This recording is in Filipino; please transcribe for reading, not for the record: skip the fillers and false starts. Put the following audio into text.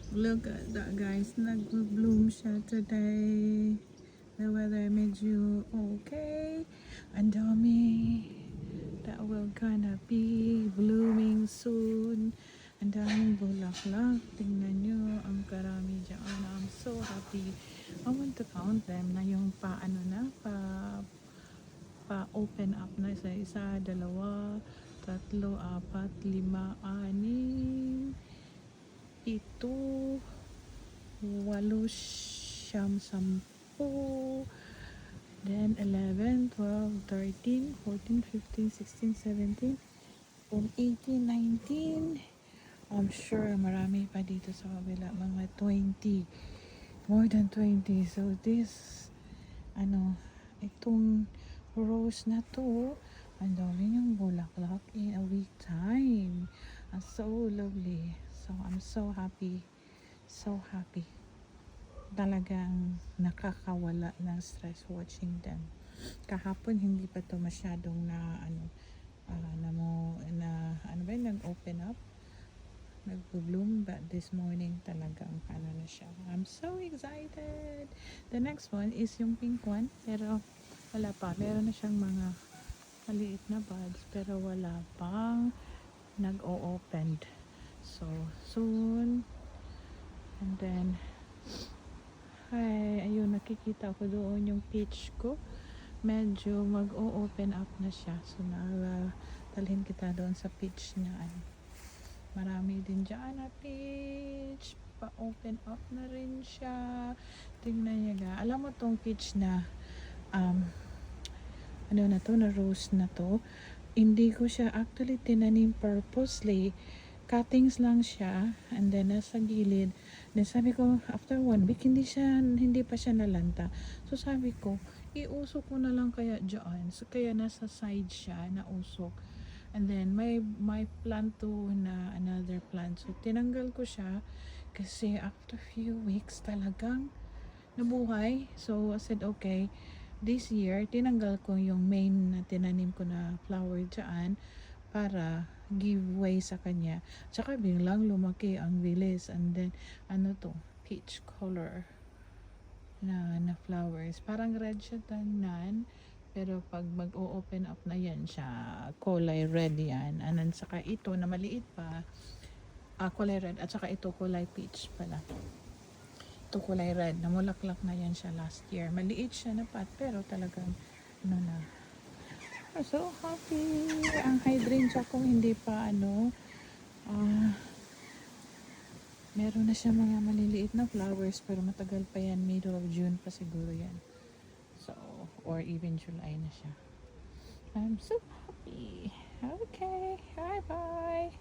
Look at that, guys. Nag-bloom siya today. The weather medyo okay. Ang dami that will gonna be blooming soon. Ang daming bulaklak. Tingnan nyo. Ang karami dyan. I'm so happy. I want to count them na yung paano na. Pa-open up na isa, dalawa, tatlo, apat, lima, anim, pito, walo, siyam, sampu, then 11, 12, 13, 14, 15, 16, 17, then 18, 19. I'm sure marami pa dito sa kabila, mga 20, more than 20. So this, itong rose na to, ang dami niyang bulaklak in a week time. So lovely. So I'm so happy. So happy. Talagang nakakawala ng stress watching them. Kahapon hindi pa to masyadong nag-open up, nag-bloom, but this morning talagang na siya. I'm so excited. The next one is yung pink one, pero wala pa. Meron na siyang mga maliit na buds, pero wala pang nag-o-opened. So soon. And then ayun, nakikita ko doon yung peach ko. Medyo mag-o-open up na siya. So dalhin kita doon sa peach niya. Marami din dyan na peach. Pa-open up na rin siya. Tingnan niya ga. Alam mo tong peach na na rose na to, hindi ko siya actually tinanim purposely. Cuttings lang siya, and then nasa gilid. Then sabi ko, after 1 week, hindi pa siya nalanta. So sabi ko, iusok ko na lang kaya dyan. So kaya nasa side siya, nausok. And then may plant to na another plant. So tinanggal ko siya kasi after few weeks talagang nabuhay. So I said, okay, this year tinanggal ko yung main na tinanim ko na flower dyan para giveaway sa kanya. Tsaka biglang lumaki ang bilis. And then peach color na flowers. Parang red siya tanan, pero pag mag-o-open up na yan siya, kulay red yan. And then saka ito na maliit pa, kulay red, at saka ito kulay peach pala. Ito kulay red, namulaklak na yan siya last year. Maliit siya na pat, pero talagang na. I'm so happy. Ang hydrangea ko hindi pa meron na siya mga maliliit na flowers, pero matagal pa yan, middle of June pa siguro yan. So, or even July na siya. I'm so happy. Okay, bye bye.